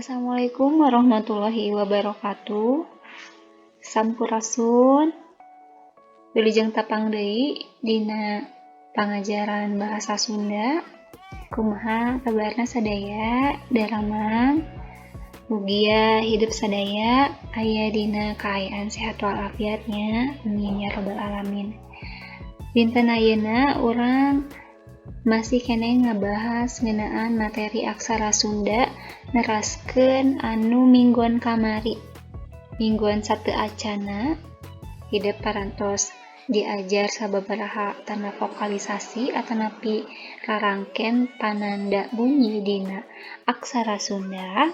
Assalamualaikum warahmatullahi wabarakatuh. Sampurasun. Wilujeng tapang deui dina pangajaran bahasa Sunda. Kumaha kabarna sadaya? Daramang mugia hidup sadaya aya dina kaayaan sehat walafiatnya. Amin ya rabbal alamin. Dinten ayeuna urang masih kene ngabahas ngeunaan materi aksara Sunda neraskeun anu mingguan kamari. Mingguan sateu acana hidup parantos diajar sababaraha tanda vokalisasi atanapi rarangken pananda bunyi dina aksara Sunda.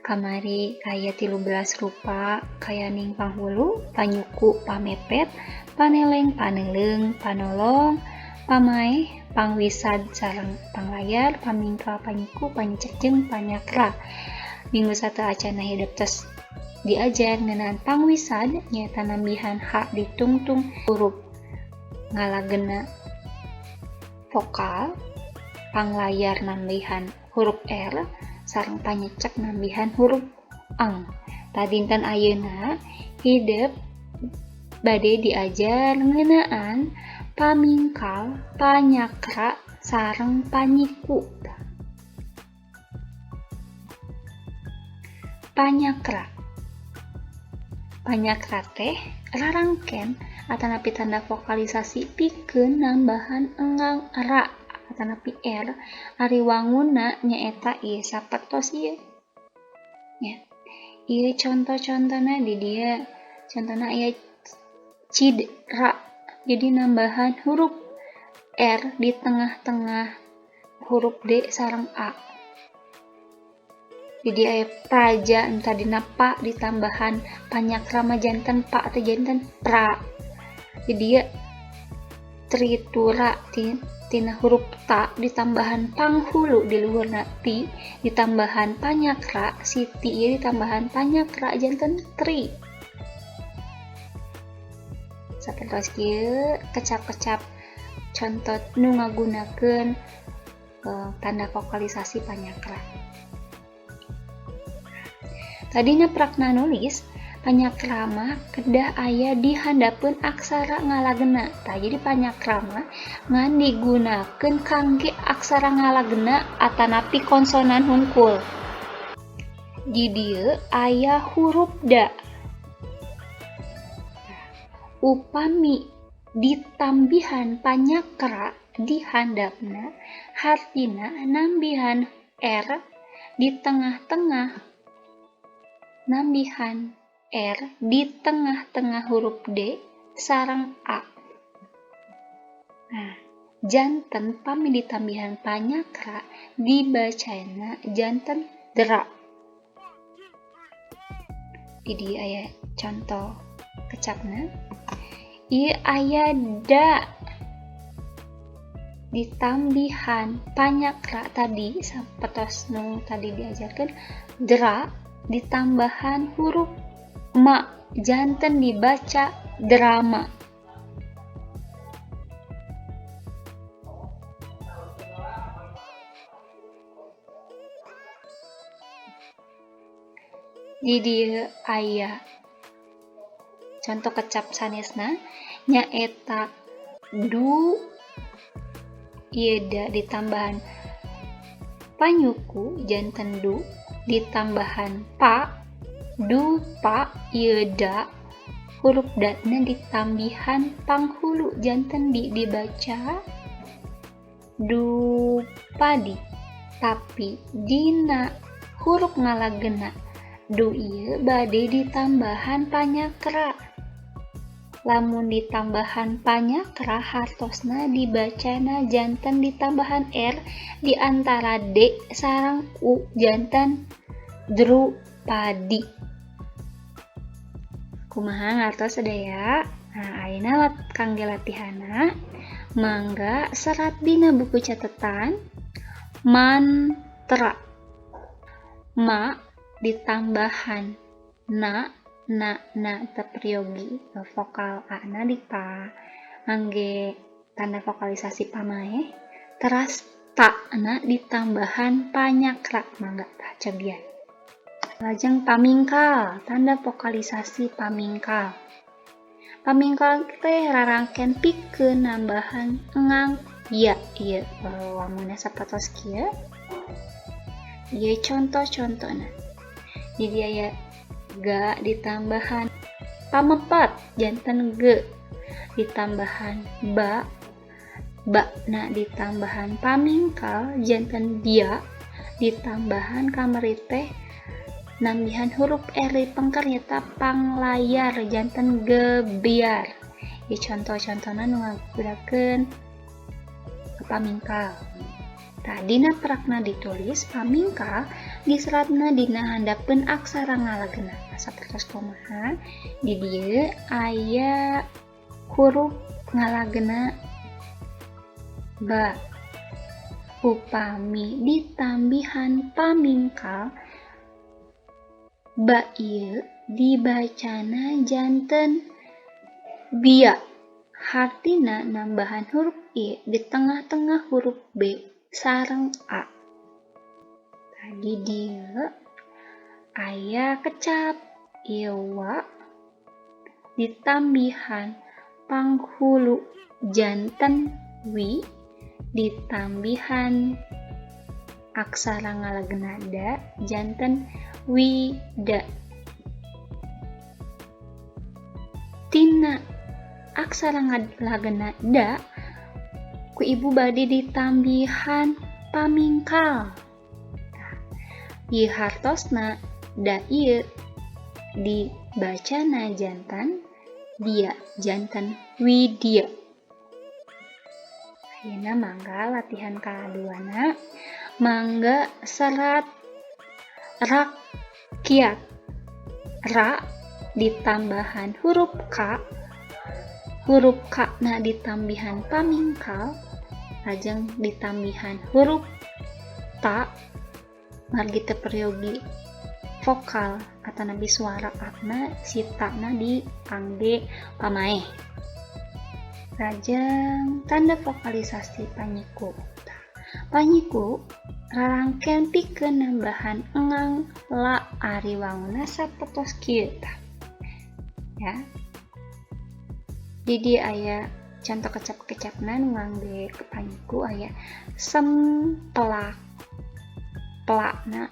Kamari aya 13 rupa kayaning panghulu, panyuku, pamepet, paneleng, paneuleung, panolong, pamaeh, pangwisad sareng panglayar, pamingkal, panyuku, panyecek jeung panyakra. Minggu sateu acana hidup tos diajar ngeunaan pangwisad nyaeta nambihan H ditungtung huruf ngalageuna vokal, panglayar nambihan huruf R sareng panyecek nambihan huruf ang. Dinten ayeuna hidup bade diajar ngeunaan pamingkal, panyakra sareng panyiku. Panyakra teh rarangken atanapi tanda vokalisasi pikeun nambahan engang ra atanapi R ari wangunna nyaeta ieu sapertos ieu. Ya. Ieu contoh-contohna di dieu. Contohna aya cidra. Jadi nambahan huruf R di tengah-tengah huruf D sareng A. Jadi aya praja entah dina pa ditambahan panyakra mah janten pa atau janten pra. Jadi ya tritura tina huruf ta ditambahan panghulu di luhurna ti ditambahan panyakra siti ieu ditambahan panyakra janten tri. Sapertos kieu kecap-kecap contoh nu ngagunakeun tanda vokalisasi panyakra. Tadina prakna nulis panyakra mah kedah aya di handapeun aksara ngalageuna. Jadi panyakra mah ngan digunakeun kangge aksara ngalageuna atanapi konsonan hungkul. Di dieu aya huruf da. Upami ditambihan panyakra di handapna hartina nambihan R di tengah-tengah nambihan R di tengah-tengah huruf D sareng A. Janten pami ditambihan panyakra dibacana janten dra. Jadi aya contoh kecapna. Ieu aya da ditambihan panyakra tadi sapertos nu tadi diajarkeun dra ditambahan huruf ma janten dibaca drama. Di dieu aya contoh kecap sanesna nyaeta du ieu da ditambahan panyuku janten du ditambahan pa du pa ieu da huruf da-na ditambihan panghulu janten di dibaca du padi. Tapi dina huruf ngalageuna du ieu bade ditambahan panyakra. Lamun ditambahan panyakra hartosna dibacana janten ditambahan R di antara D sareng U janten drupadi. Kumaha ngartos sadaya? Ayeuna kangge latihanna mangga serat dina buku catatan mantra. Ma ditambahan na tepriogi vokal a na dipa ngangge tanda vokalisasi pamaeh teras takna ditambahan panyakra mangga cabian. Lajeng pamingkal, tanda vokalisasi pamingkal. Pamingkal teh rarangken pikeun nambahan engang ya ieu wamuna sapatos kieu. Ieu contoh-contohna. Jadi aya ga ditambahan pamepet janten ge ditambahan ba na ditambahan pamingkal janten dia ditambahan kamari teh nambihan huruf R pengker nyata panglayar janten gebiar. Ieu contoh-contohna nu ngagunakeun pamingkal. Dina perakna ditulis pamingkal diseratna dina handapkeun aksara ngalageuna. Sapertos kumaha? Di dieu aya huruf ngalageuna ba. Upami ditambihan pamingkal ba ieu dibacana janten bia. Hartina nambahan huruf I di tengah-tengah huruf B sareng A. Tadi dia aya kecap ieu wa ditambihan panghulu janten wi ditambihan aksara ngalageuna da janten wida. Tina aksara ngalageuna da ku ibu bade ditambihan pamingkal. Ieu hartosna da ieu dibacana jantan dia janten widya. Ayeuna mangga latihan kaduana mangga serat rakyat. Ra ditambahan huruf K, huruf K na ditambihan pamingkal, lajeng ditambihan huruf ta, margi teu peryogi vokal atau nabi suara akna si takna diangge pamaeh. Lajeng tanda vokalisasi panyiku. Panyiku rarangkeun pikeun nambahan engang la ari wangunna sapertos kieu tah. Ya. Jadi aya contoh kecap-kecapna nu ngangge panyiku aya sempelak. Pelakna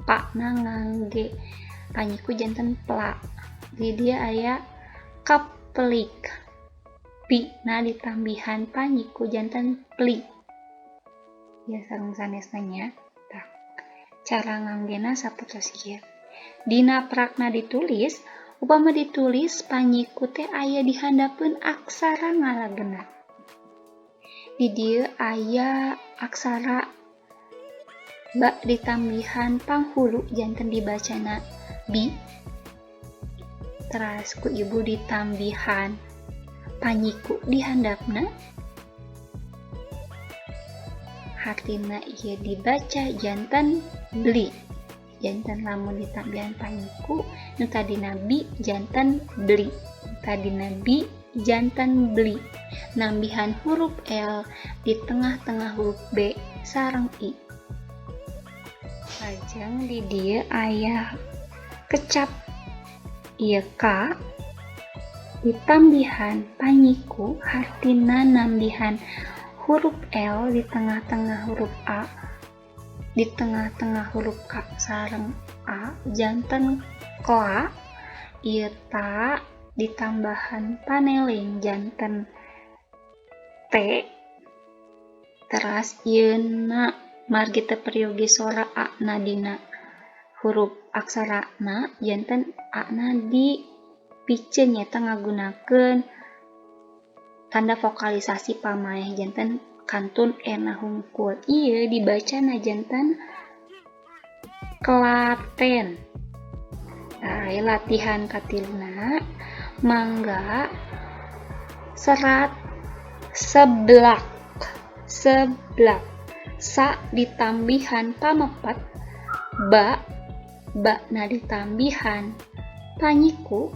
pakna ngangge panyiku janten pelak. Jadi aya kapelik. Pi na ditambihan panyiku janten pli. Ya sareng sanesna nya. Tah. Cara nganggena sapertos kieu. Dina prakna ditulis, upama ditulis panyiku teh aya di handapkeun aksara ngalageuna. Di dieu aya aksara ba ditambihan panghulu janten dibacana bi. Teras ku ibu ditambihan panyiku di handapna. Hartina ieu dibaca janten beli. Janten lamun ditambihan panyiku nu tadina bi janten beli. Tadina bi janten beli. Nambihan huruf L di tengah-tengah huruf B sareng I. Lajeng di dieu aya kecap ieu K ditambihan panyiku hartina nambihan huruf L di tengah-tengah huruf A di tengah-tengah huruf K sareng A janten kla. Ieu ta ditambahan paneling janten T. Teras ieuna margi teu peryogi sora A na dina huruf aksara na janten A na di piceun nyata ngagunakeun tanda vokalisasi pamaeh janten kantun ena hungkul. Ieu dibacana janten Klaten. Nah, latihan katiluna mangga serat seblak. Sa ditambihan pamepet ba na ditambihan panyiku.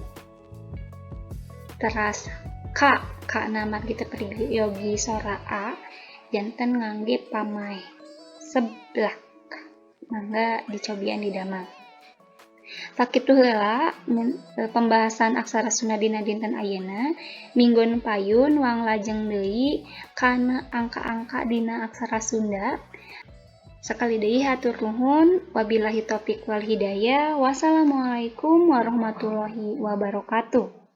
Teras ka na margi teu peryogi sora A janten ngangge pamae. Seblak. Mangga dicobian di damang. Sakitu heula pembahasan aksara Sunda dina dinten ayeuna. Minggon payun wang lajeng deui kana angka-angka dina aksara Sunda. Sekali deui hatur nuhun. Wabillahi taufik wal hidayah. Wassalamualaikum warahmatullahi wabarakatuh.